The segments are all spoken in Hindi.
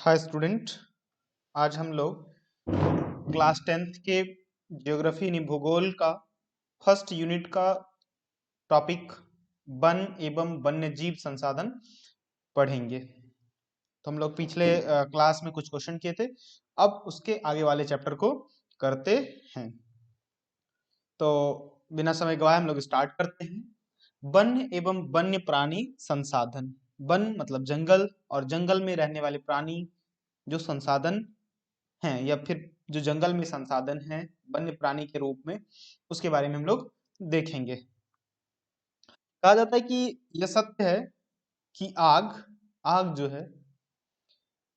Hi student. आज हम लोग क्लास 10th के ज्योग्राफी यानी भूगोल का फर्स्ट यूनिट का टॉपिक वन एवं वन्य जीव संसाधन पढ़ेंगे। तो हम लोग पिछले क्लास में कुछ क्वेश्चन किए थे, अब उसके आगे वाले चैप्टर को करते हैं। तो बिना समय गवाए हम लोग स्टार्ट करते हैं। वन्य एवं वन्य प्राणी संसाधन। वन मतलब जंगल, और जंगल में रहने वाले प्राणी जो संसाधन हैं या फिर जो जंगल में संसाधन हैं वन्य प्राणी के रूप में, उसके बारे में हम लोग देखेंगे। कहा जाता है कि यह सत्य है कि आग आग जो है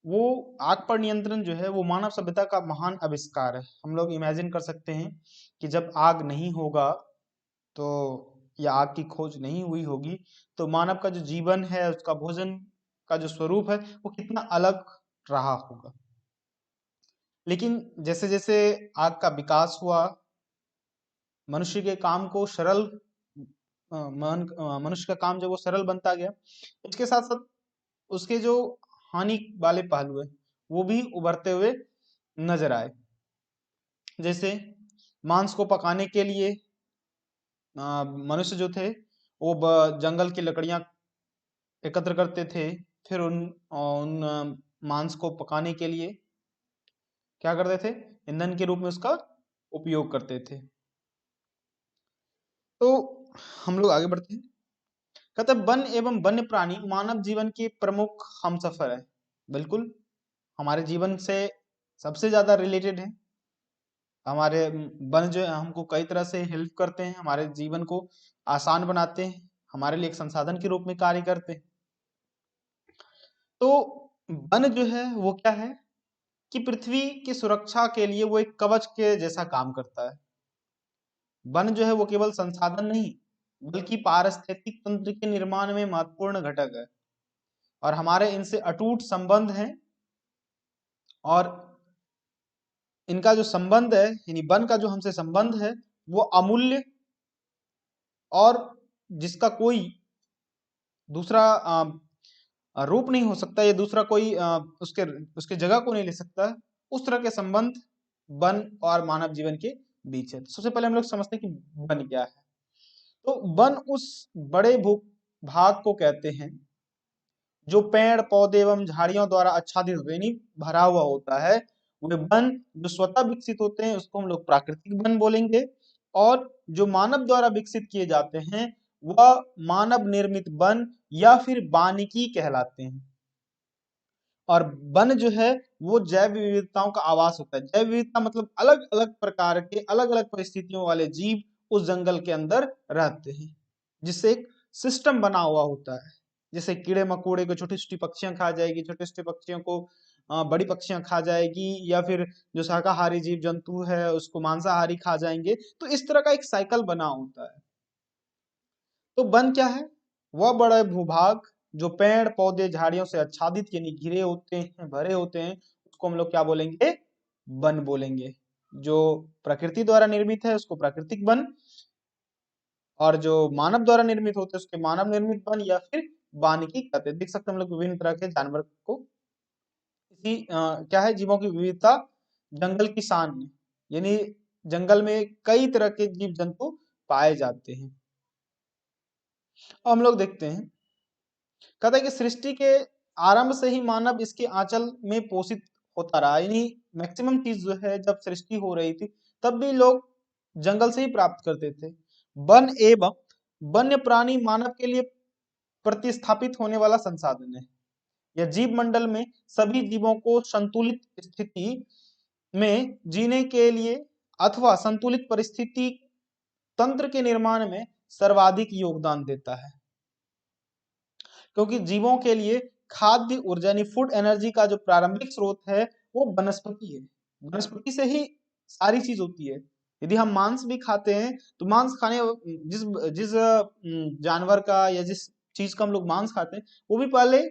वो आग पर नियंत्रण जो है वो मानव सभ्यता का महान आविष्कार है। हम लोग इमेजिन कर सकते हैं कि जब आग नहीं होगा तो या आग की खोज नहीं हुई होगी तो मानव का जो जीवन है, उसका भोजन का जो स्वरूप है वो कितना अलग रहा होगा। लेकिन जैसे जैसे आग का विकास हुआ, मनुष्य के काम को सरल मनुष्य का काम जो वो सरल बनता गया, उसके साथ साथ उसके जो हानि वाले पहलू है वो भी उभरते हुए नजर आए। जैसे मांस को पकाने के लिए मनुष्य जो थे वो जंगल की लकड़ियां एकत्र करते थे, फिर उन मांस को पकाने के लिए क्या करते थे, ईंधन के रूप में उसका उपयोग करते थे। तो हम लोग आगे बढ़ते हैं। कहते हैं वन एवं वन्य प्राणी मानव जीवन के प्रमुख हमसफर है। बिल्कुल हमारे जीवन से सबसे ज्यादा रिलेटेड है। हमारे वन जो है हमको कई तरह से हेल्प करते हैं, हमारे जीवन को आसान बनाते हैं, हमारे लिए एक संसाधन के रूप में कार्य करते हैं। तो वन जो है वो क्या है कि पृथ्वी की सुरक्षा के लिए वो एक कवच के जैसा काम करता है। वन जो है वो केवल संसाधन नहीं बल्कि पारिस्थितिक तंत्र के निर्माण में महत्वपूर्ण घटक है, और हमारे इनसे अटूट संबंध है। और इनका जो संबंध है यानी वन का जो हमसे संबंध है वो अमूल्य, और जिसका कोई दूसरा रूप नहीं हो सकता, या दूसरा कोई उसके उसके जगह को नहीं ले सकता। उस तरह के संबंध वन और मानव जीवन के बीच है। तो सबसे पहले हम लोग समझते हैं कि वन क्या है। तो वन उस बड़े भूभाग को कहते हैं जो पेड़ पौधे एवं झाड़ियों द्वारा आच्छादित यानी भरा हुआ होता है। वे वन जो स्वतः विकसित होते हैं उसको हम लोग प्राकृतिक वन बोलेंगे, और जो मानव द्वारा विकसित किए जाते हैं वह मानव निर्मित वन या फिर वानिकी कहलाते हैं। और वन जो है वो जैव विविधताओं का आवास होता है। जैव विविधता मतलब अलग अलग प्रकार के अलग अलग परिस्थितियों वाले जीव उस जंगल के अंदर रहते हैं, जिससे एक सिस्टम बना हुआ होता है। जैसे कीड़े मकोड़े को छोटी छोटी पक्षियां खा जाएगी, छोटे छोटे पक्षियों को बड़ी पक्षियां खा जाएगी, या फिर जो शाकाहारी जीव जंतु है उसको मांसाहारी खा जाएंगे। तो इस तरह का एक साइकिल बना होता है। तो वन क्या है, वह बड़े भूभाग जो पेड़ पौधे झाड़ियों से आच्छादित यानी घिरे होते हैं, भरे होते हैं, उसको हम लोग क्या बोलेंगे, वन बोलेंगे। जो प्रकृति द्वारा निर्मित है उसको प्राकृतिक वन, और जो मानव द्वारा निर्मित होते हैं उसके मानव निर्मित वन या फिर वानिकी कहते हैं। देख सकते हैं हम लोग विभिन्न तरह के जानवर को, इसी क्या है, जीवों की विविधता जंगल की शान है। यानी जंगल में कई तरह के जीव जंतु पाए जाते हैं। अब हम लोग देखते हैं, कहता है कि सृष्टि के आरंभ से ही मानव इसके आंचल में पोषित होता रहा। यानी मैक्सिमम चीज जो है जब सृष्टि हो रही थी तब भी लोग जंगल से ही प्राप्त करते थे। वन एवं वन्य प्राणी मानव के लिए प्रतिस्थापित होने वाला संसाधन है। यह जीव मंडल में सभी जीवों को संतुलित स्थिति में जीने के लिए अथवा संतुलित परिस्थिति तंत्र के निर्माण में सर्वाधिक योगदान देता है। क्योंकि जीवों के लिए खाद्य ऊर्जा यानी फूड एनर्जी का जो प्रारंभिक स्रोत है वो वनस्पति है। वनस्पति से ही सारी चीज होती है। यदि हम मांस भी खाते हैं तो मांस खाने जिस जिस जानवर का या जिस चीज का हम लोग मांस खाते हैं वो भी पहले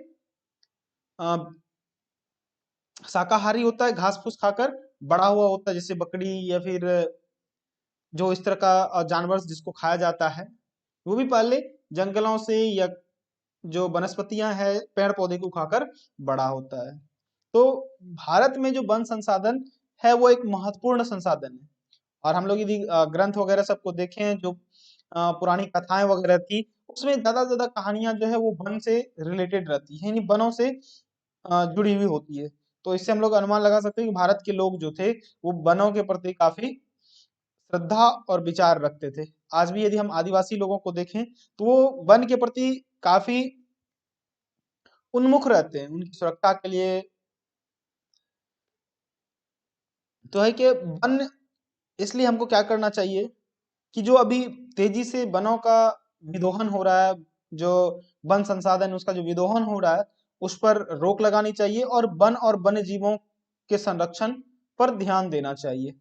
शाकाहारी होता है, घास फूस खाकर बड़ा हुआ होता है, जैसे बकरी या फिर जो इस तरह का जानवर जिसको खाया जाता है वो भी पहले जंगलों से या जो वनस्पतियां हैं पेड़ पौधे को खाकर बड़ा होता है। तो भारत में जो वन संसाधन है वो एक महत्वपूर्ण संसाधन है। और हम लोग यदि ग्रंथ वगैरह सबको देखें, जो पुरानी कथाएं वगैरह थी, उसमें ज्यादा से ज्यादा कहानियां जो है वो वन से रिलेटेड रहती है, यानी वनों से जुड़ी हुई होती है। तो इससे हम लोग अनुमान लगा सकते हैं कि भारत के लोग जो थे वो वनों के प्रति काफी श्रद्धा और विचार रखते थे। आज भी यदि हम आदिवासी लोगों को देखें तो वो वन के प्रति काफी उन्मुख रहते हैं, उनकी सुरक्षा के लिए। तो है कि वन, इसलिए हमको क्या करना चाहिए कि जो अभी तेजी से वनों का विदोहन हो रहा है, जो वन संसाधन उसका जो विदोहन हो रहा है, उस पर रोक लगानी चाहिए और वन और वन्य जीवों के संरक्षण पर ध्यान देना चाहिए।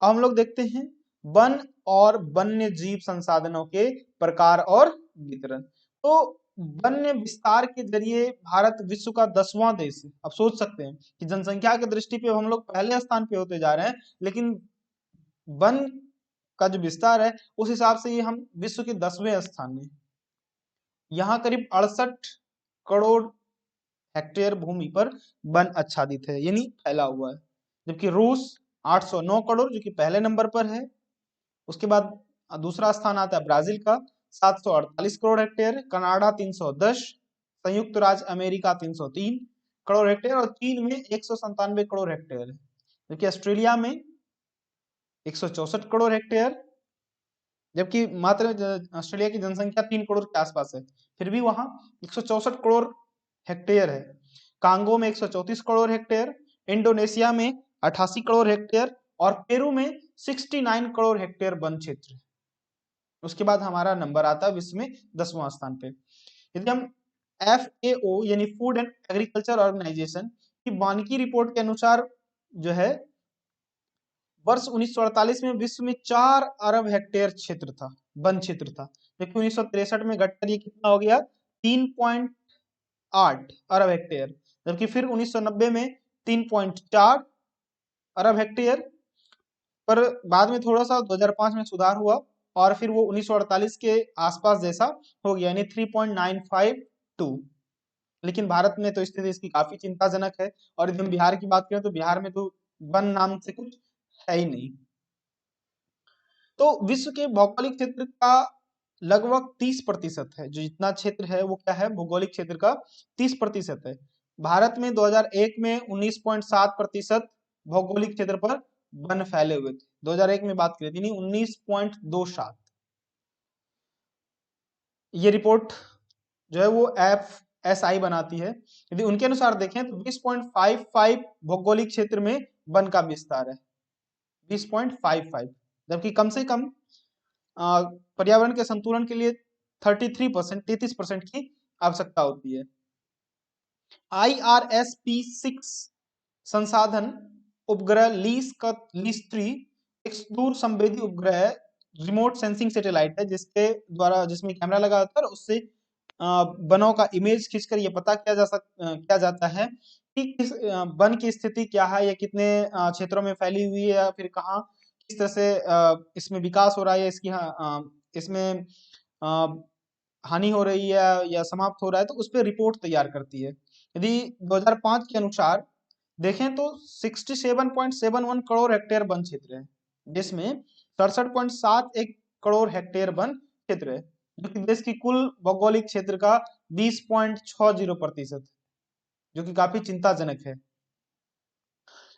अब हम लोग देखते हैं वन और वन्य जीव संसाधनों के प्रकार और वितरण। तो वन्य विस्तार के जरिए भारत विश्व का 10वां देश है। अब सोच सकते हैं कि जनसंख्या की दृष्टि पे हम लोग पहले स्थान पे होते जा रहे हैं, लेकिन वन का जो विस्तार है उस हिसाब से ये हम विश्व के 10वें स्थान में। यहाँ करीब 68 करोड़ हेक्टेयर भूमि पर वन आच्छादित है, यानी फैला हुआ है। जबकि रूस 809 करोड़, जो कि पहले नंबर पर है। उसके बाद दूसरा स्थान आता है ब्राजील का 748 करोड़ हेक्टेयर, कनाडा 310, संयुक्त राज्य अमेरिका 303 करोड़ हेक्टेयर और चीन में 197 करोड़ हेक्टेयर है। जबकि ऑस्ट्रेलिया में 164 करोड़ हेक्टेयर, जबकि मात्र ऑस्ट्रेलिया की जनसंख्या 3 करोड़ के आसपास है, फिर भी वहां 164 करोड़ हेक्टेयर है। कांगो में 134 करोड़ हेक्टेयर, इंडोनेशिया में 88 करोड़ हेक्टेयर और पेरू में 69 करोड़ हेक्टेयर वन क्षेत्र है। उसके बाद हमारा नंबर आता है विश्व में 10वां स्थान पे। यदि हम FAO यानी फूड एंड एग्रीकल्चर ऑर्गेनाइजेशन की वानिकी रिपोर्ट के अनुसार जो है, वर्ष 1948 में विश्व में 4 अरब हेक्टेयर क्षेत्र था, वन क्षेत्र था। जबकि 1963 में घटकर ये कितना हो गया, 3.8 अरब हेक्टेयर। जबकि फिर 1990 में 3.4 अरब हेक्टेयर, पर बाद में थोड़ा सा 2005 में सुधार हुआ और फिर वो 1948 के आसपास जैसा हो गया, यानी 3.952। लेकिन भारत में तो स्थिति इसकी काफी चिंताजनक है। और यदि हम बिहार की बात करें तो बिहार में तो वन नाम से कुछ है ही नहीं। तो विश्व के भौगोलिक क्षेत्र का लगभग 30% है, जो जितना क्षेत्र है वो क्या है, भौगोलिक क्षेत्र का 30% है। भारत में 2001 में 19.7% भौगोलिक क्षेत्र पर वन फैले हुए थे। 2001 में बात करें, यानी 19.27। ये रिपोर्ट जो है वो FSI बनाती है। यदि उनके अनुसार देखें तो 20.55 भौगोलिक क्षेत्र में वन का विस्तार है, 20.55। जबकि कम से कम पर्यावरण के संतुलन के लिए 33% की आवश्यकता होती है। IRSP-6 संसाधन उपग्रह लीस 3 एक दूर संवेदी उपग्रह है, रिमोट सेंसिंग सैटेलाइट है, जिसके द्वारा, जिसमें कैमरा लगा होता है और उससे वनों का इमेज खींचकर ये पता किया जाता है कि किस वन की स्थिति क्या है, या कितने क्षेत्रों में फैली हुई है, या फिर कहाँ किस तरह से इसमें विकास हो रहा है, इसकी इसमें हानि हो रही है या समाप्त हो रहा है, तो उस पर रिपोर्ट तैयार करती है। यदि 2005 के अनुसार देखें तो 67.71 करोड़ हेक्टेयर वन क्षेत्र है, जिसमें 67.71 करोड़ हेक्टेयर वन क्षेत्र है, जो कि देश की कुल भौगोलिक क्षेत्र का 20.60%, जो कि काफी चिंताजनक है।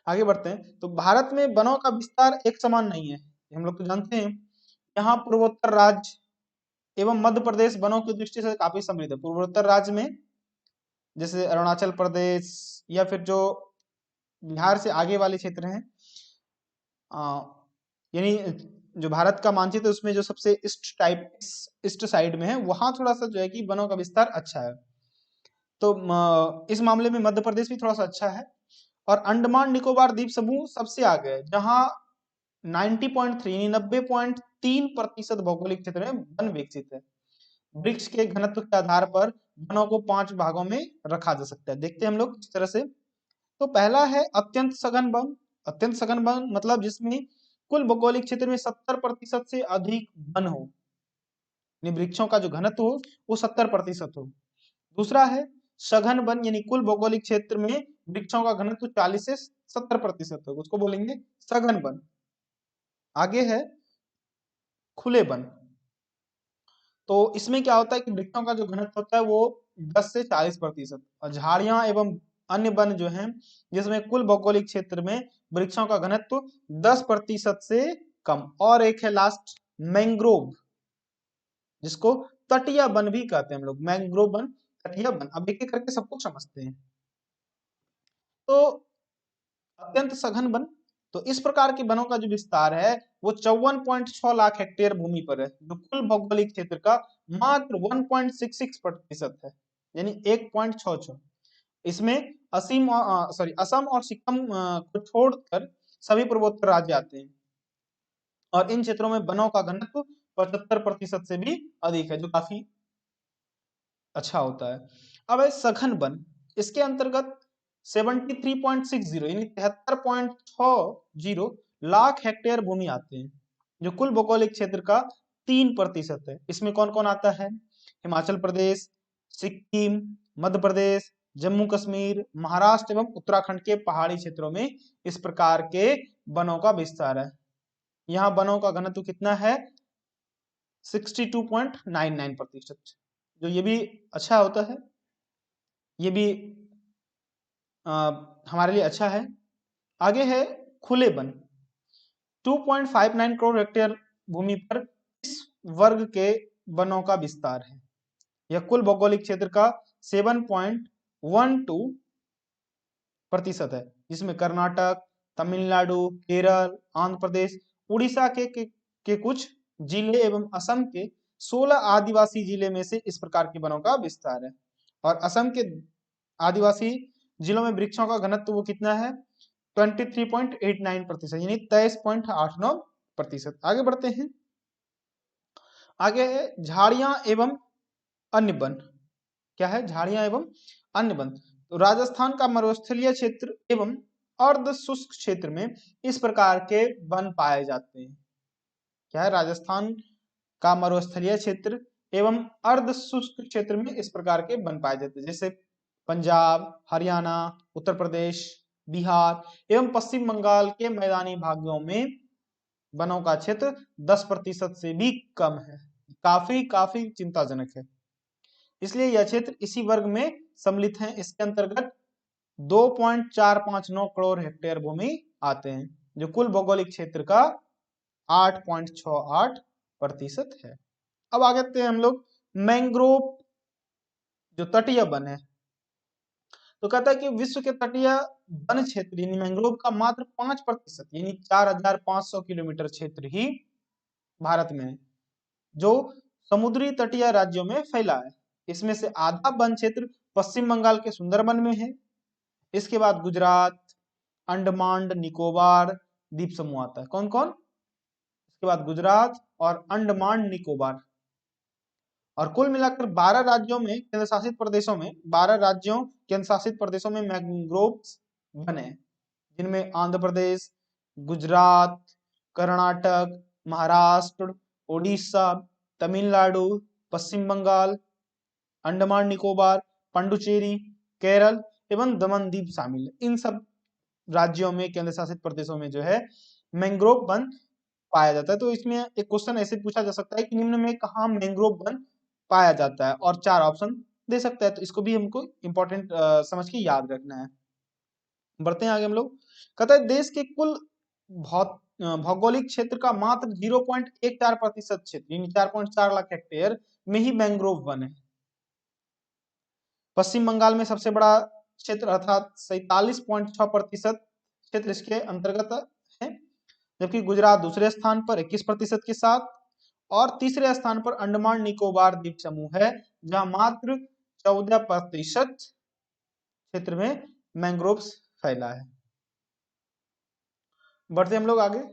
आगे बढ़ते हैं। तो भारत में वनों का विस्तार एक समान नहीं है, हम लोग तो जानते हैं। यहाँ पूर्वोत्तर राज्य एवं मध्य प्रदेश वनों की दृष्टि से काफी समृद्ध है। पूर्वोत्तर राज्य में जैसे अरुणाचल प्रदेश या फिर जो बिहार से आगे वाले क्षेत्र हैं, यानी जो भारत का मानचित्र उसमें जो सबसे ईस्ट साइड में है, वहां थोड़ा सा जो है कि वनों का विस्तार अच्छा है। तो इस मामले में मध्य प्रदेश भी थोड़ा सा अच्छा है। और अंडमान निकोबार द्वीप समूह सबसे आगे है, जहां 90.3 भौगोलिक क्षेत्र में वन विकसित है। वृक्ष के घनत्व के आधार पर वनों को 5 भागों में रखा जा सकता है। देखते हैं हम लोग इस तरह से। तो पहला है अत्यंत सघन वन। अत्यंत सघन वन मतलब जिसमें कुल भौगोलिक क्षेत्र में 70% से अधिक वन हो, वृक्षों का जो घनत्व हो वो 70% हो। दूसरा है सघन वन, यानी कुल भौगोलिक क्षेत्र में वृक्षों का घनत्व 40 से 70% है, उसको बोलेंगे सघन वन। आगे है खुले वन। तो इसमें क्या होता है कि वृक्षों का जो घनत्व होता है वो 10 से 40%, और झाड़ियां एवं अन्य वन जो हैं जिसमें कुल भौगोलिक क्षेत्र में वृक्षों का घनत्व 10% से कम। और एक है लास्ट मैंग्रोव, जिसको तटीय वन भी कहते हैं हम लोग, मैंग्रोव वन, तटीय वन। अब एक एक करके सबको समझते हैं। तो अत्यंत सघन वन, तो इस प्रकार के वनों का जो विस्तार है वो 54.6 लाख हेक्टेयर भूमि पर है, जो कुल भौगोलिक क्षेत्र का मात्र 1.66% है, यानी 1.66। इसमें असम और सिक्किम को छोड़कर सभी पूर्वोत्तर राज्य आते हैं, और इन क्षेत्रों में वनों का घनत्व 75% से भी अधिक है, जो काफी अच्छा होता है। अब है सघन वन। इसके अंतर्गत 73.60 यानी 73.60 लाख हेक्टेयर भूमि आते हैं, जो कुल भौगोलिक क्षेत्र का 3% है। इसमें कौन कौन आता है? हिमाचल प्रदेश, सिक्किम, मध्य प्रदेश, जम्मू कश्मीर, महाराष्ट्र एवं उत्तराखंड के पहाड़ी क्षेत्रों में इस प्रकार के वनों का विस्तार है। यहाँ वनों का घनत्व कितना है? 62.99%, जो ये भी अच्छा होता है, ये भी हमारे लिए अच्छा है। आगे है खुले वन। 2.59 करोड़ हेक्टेयर भूमि पर इस वर्ग के वनों का विस्तार है। यह कुल भौगोलिक क्षेत्र का 7.12% है, जिसमें कर्नाटक, तमिलनाडु, केरल, आंध्र प्रदेश, उड़ीसा के कुछ जिले एवं असम के 16 आदिवासी जिले में से इस प्रकार के वनों का विस्तार है। और असम के आदिवासी जिलों में वृक्षों का घनत्व वो कितना है? 23.89%, यानी 23.89%। आगे बढ़ते हैं। आगे है झाड़ियां एवं अन्य वन। क्या है? झाड़ियां एवं अन्य वन। तो राजस्थान का मरुस्थलीय क्षेत्र एवं अर्ध शुष्क क्षेत्र में इस प्रकार के वन पाए जाते हैं। क्या है? राजस्थान का मरुस्थलीय क्षेत्र एवं अर्ध शुष्क क्षेत्र में इस प्रकार के वन पाए जाते हैं, जैसे पंजाब, हरियाणा, उत्तर प्रदेश, बिहार एवं पश्चिम बंगाल के मैदानी भागों में वनों का क्षेत्र 10% से भी कम है। काफी चिंताजनक है। इसलिए यह क्षेत्र इसी वर्ग में सम्मिलित है। इसके अंतर्गत 2.459 करोड़ हेक्टेयर भूमि आते हैं, जो कुल भौगोलिक क्षेत्र का 8.68% है। अब आगे आते हैं हम लोग मैंग्रोव, जो तटीय वन है। तो कहता है कि विश्व के तटीय वन क्षेत्र यानी मैंग्रोव का मात्र 5% यानी 4500 किलोमीटर क्षेत्र ही भारत में है, जो समुद्री तटीय राज्यों में फैला है। इसमें से आधा वन क्षेत्र पश्चिम बंगाल के सुंदरबन में है। इसके बाद गुजरात, अंडमान निकोबार द्वीप समूह आता है। कौन कौन? इसके बाद गुजरात और अंडमान निकोबार। और कुल मिलाकर 12 राज्यों में केंद्र शासित प्रदेशों में 12 राज्यों केंद्र शासित प्रदेशों में मैंग्रोव वन है, जिनमें आंध्र प्रदेश, गुजरात, कर्नाटक, महाराष्ट्र, ओडिशा, तमिलनाडु, पश्चिम बंगाल, अंडमान निकोबार, पांडुचेरी, केरल एवं दमन द्वीप शामिल है। इन सब राज्यों में केंद्र शासित प्रदेशों में जो है मैंग्रोव वन पाया जाता है। तो इसमें एक क्वेश्चन ऐसे पूछा जा सकता है कि निम्न में कहाँ मैंग्रोव वन पाया जाता है, और 4 ऑप्शन दे सकता है। तो इसको भी हमको इंपॉर्टेंट समझ के याद रखना है। बढ़ते हैं आगे हम लोग। कहता है देश के कुल भौगोलिक क्षेत्र का मात्र 0.14% क्षेत्र यानी 4.4 लाख हेक्टेयर में ही मैंग्रोव वन है। पश्चिम बंगाल में सबसे बड़ा क्षेत्र अर्थात 47.6% क्षेत्र इसके अंतर्गत है, जबकि गुजरात दूसरे स्थान पर 21% के साथ, और तीसरे स्थान पर अंडमान निकोबार द्वीप समूह है, जहां मात्र 14% क्षेत्र में मैंग्रोव फैला है। बढ़ते हम लोग आगे।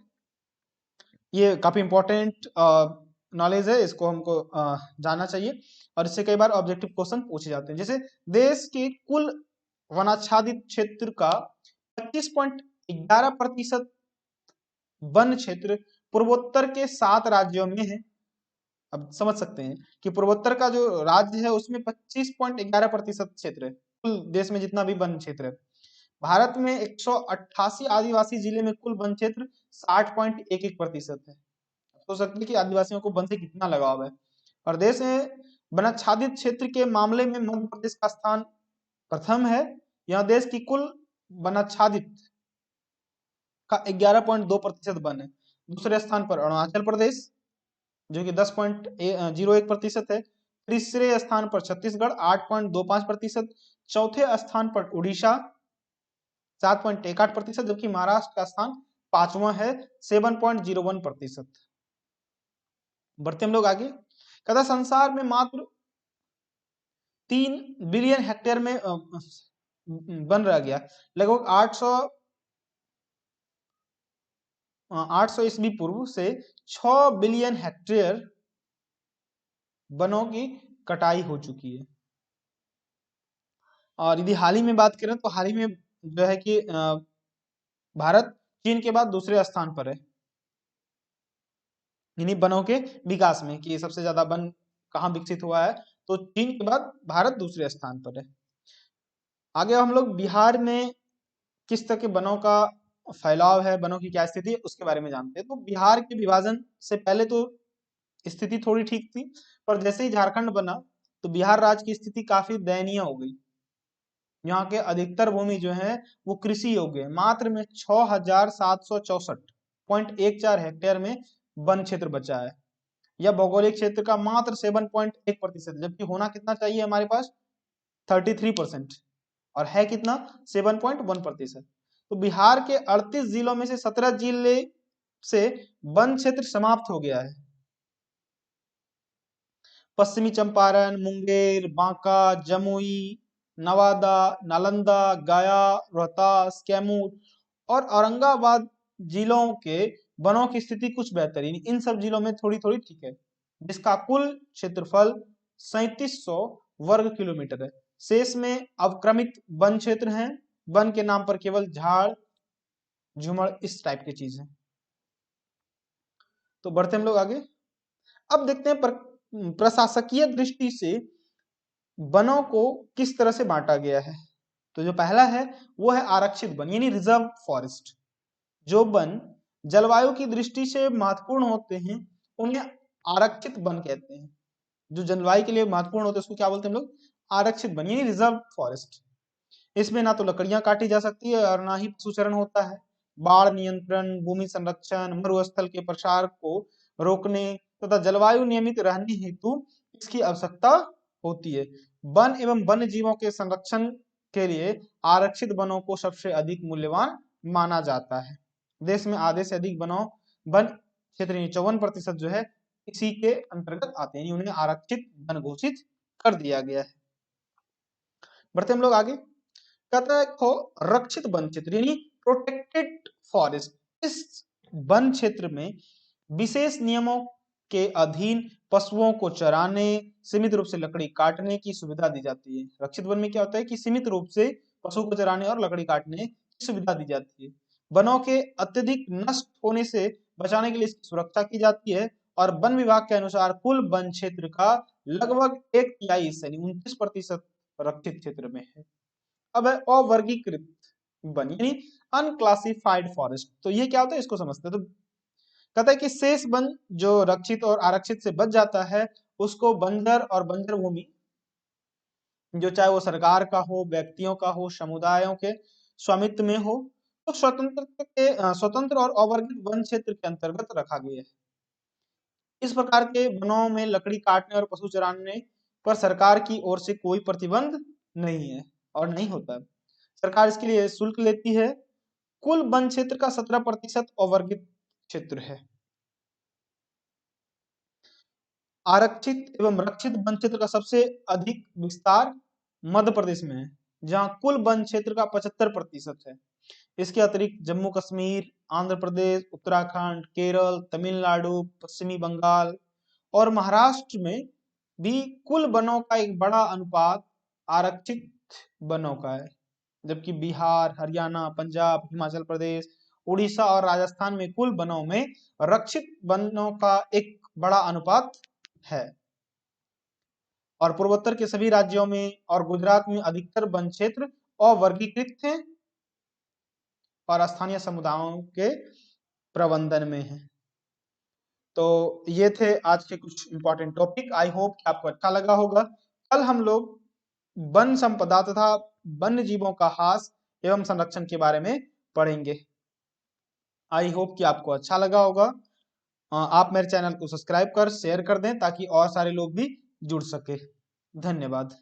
ये काफी इंपॉर्टेंट नॉलेज है, इसको हमको जानना चाहिए, और इससे कई बार ऑब्जेक्टिव क्वेश्चन पूछे जाते हैं। जैसे देश के कुल वनाच्छादित क्षेत्र का 25.11% वन क्षेत्र पूर्वोत्तर के 7 राज्यों में है। अब समझ सकते हैं कि पूर्वोत्तर का जो राज्य है उसमें 25.11% क्षेत्र है कुल देश में जितना भी वन क्षेत्र है। भारत में 188 आदिवासी जिले में कुल वन क्षेत्र 60.11% है। हो सकता है कि आदिवासियों को वन से कितना लगाव है। और देश में वनाच्छादित क्षेत्र के मामले में मध्य प्रदेश का स्थान प्रथम है। यह देश की कुल वनाच्छादित का 11.2% वन है। दूसरे स्थान पर अरुणाचल प्रदेश जो कि 10.01% है। तीसरे स्थान पर छत्तीसगढ़ 8.25%। चौथे स्थान पर उड़ीसा 7.18%, जबकि महाराष्ट्र का स्थान 5वां है 7.01%। बढ़ते हम लोग आगे। कहता संसार में मात्र 3 बिलियन हेक्टेयर में वन रह गया। लगभग 800 ईस्वी पूर्व से 6 बिलियन हेक्टेयर वनों की कटाई हो चुकी है। और यदि हाल ही में बात करें तो हाल ही में जो है कि भारत चीन के बाद दूसरे स्थान पर है इन्हीं वनों के विकास में, कि सबसे ज्यादा वन कहाँ विकसित हुआ है, तो चीन के बाद भारत दूसरे स्थान पर है। आगे हम लोग बिहार में किस तरह के वनों का फैलाव है, वनों की क्या स्थिति है, उसके बारे में जानते हैं। तो बिहार के विभाजन से पहले तो स्थिति थोड़ी ठीक थी, पर जैसे ही झारखंड बना तो बिहार राज्य की स्थिति काफी दयनीय हो गई। यहाँ के अधिकतर भूमि जो है वो कृषि योग्य है। मात्र में 6764.14 हेक्टेयर में वन क्षेत्र बचा है। यह भौगोलिक क्षेत्र का मात्र 7.1%, जबकि होना कितना चाहिए हमारे पास 33%, और है कितना 7.1%। तो बिहार के 38 जिलों में से 17 जिले से वन क्षेत्र समाप्त हो गया है। पश्चिमी चंपारण, मुंगेर, बांका, जमुई, नवादा, नालंदा, गया, रोहतास, कैमूर और औरंगाबाद जिलों के वनों की स्थिति कुछ बेहतरीन, इन सब जिलों में थोड़ी थोड़ी ठीक है, जिसका कुल क्षेत्रफल 3700 वर्ग किलोमीटर है। शेष में अवक्रमित वन क्षेत्र हैं। वन के नाम पर केवल झाड़ झुमड़ इस टाइप की चीज है। तो बढ़ते हम लोग आगे। अब देखते हैं प्रशासकीय दृष्टि से वनों को किस तरह से बांटा गया है। तो जो पहला है वो है आरक्षित वन यानी रिजर्व फॉरेस्ट। जो वन जलवायु की दृष्टि से महत्वपूर्ण होते हैं उन्हें आरक्षित वन कहते हैं। जो जलवायु के लिए महत्वपूर्ण होते हैं उसको क्या बोलते हैं हम लोग, आरक्षित वन यानी रिजर्व फॉरेस्ट। इसमें ना तो लकड़ियां काटी जा सकती है और ना ही पशुचरण होता है। बाढ़ नियंत्रण, भूमि संरक्षण, मरुस्थल के प्रसार को रोकने तथा जलवायु नियमित रहने हेतु इसकी आवश्यकता होती है। वन एवं वन्य जीवों के संरक्षण के लिए आरक्षित वनों को सबसे अधिक मूल्यवान माना जाता है। देश में आधे से अधिक वन क्षेत्र 54% जो है इसी के अंतर्गत आते हैं, उन्हें आरक्षित वन घोषित कर दिया गया है। बढ़ते हम लोग आगे। कहता है खो रक्षित वन क्षेत्र यानी प्रोटेक्टेड फॉरेस्ट। इस वन क्षेत्र में विशेष नियमों के अधीन पशुओं को चराने, सीमित रूप से लकड़ी काटने की सुविधा दी जाती है। रक्षित वन में क्या होता है कि सीमित रूप से पशु को चराने और लकड़ी काटने की सुविधा दी जाती है। वनों के अत्यधिक नष्ट होने से बचाने के लिए इसकी सुरक्षा की जाती है। और वन विभाग के अनुसार कुल वन क्षेत्र का लगभग 1/3 यानी 29% रक्षित क्षेत्र में है। अब है अवर्गीकृत वन यानी अनक्लासिफाइड फॉरेस्ट। तो ये क्या होता है इसको समझते हैं। तो कहता है कि शेष वन जो रक्षित और आरक्षित से बच जाता है उसको बंजर और बंजर भूमि, जो चाहे वो सरकार का हो, व्यक्तियों का हो, समुदायों के स्वामित्व में हो, तो स्वतंत्र और अवर्गीकृत वन क्षेत्र के अंतर्गत रखा गया है। इस प्रकार के वनों में लकड़ी काटने और पशु चराने पर सरकार की ओर से कोई प्रतिबंध नहीं है और नहीं होता। सरकार इसके लिए शुल्क लेती है। कुल वन क्षेत्र का 17% अवर्गीकृत क्षेत्र है। आरक्षित एवं रक्षित वन क्षेत्र का सबसे अधिक विस्तार मध्य प्रदेश में है, जहां कुल वन क्षेत्र का 75% है। इसके अतिरिक्त जम्मू कश्मीर, आंध्र प्रदेश, उत्तराखंड, केरल, तमिलनाडु, पश्चिमी बंगाल और महाराष्ट्र में भी कुल वनों का एक बड़ा अनुपात आरक्षित वनों का है। जबकि बिहार, हरियाणा, पंजाब, हिमाचल प्रदेश, उड़ीसा और राजस्थान में कुल वनों में रक्षित वनों का एक बड़ा अनुपात है। और पूर्वोत्तर के सभी राज्यों में और गुजरात में अधिकतर वन क्षेत्र अवर्गीकृत हैं और स्थानीय समुदायों के प्रबंधन में है। तो ये थे आज के कुछ इंपॉर्टेंट टॉपिक। आई होप कि आपको अच्छा लगा होगा। कल हम लोग वन संपदा तथा वन्य जीवों का ह्रास एवं संरक्षण के बारे में पढ़ेंगे। आई होप कि आपको अच्छा लगा होगा। आप मेरे चैनल को सब्सक्राइब कर शेयर कर दें ताकि और सारे लोग भी जुड़ सके। धन्यवाद।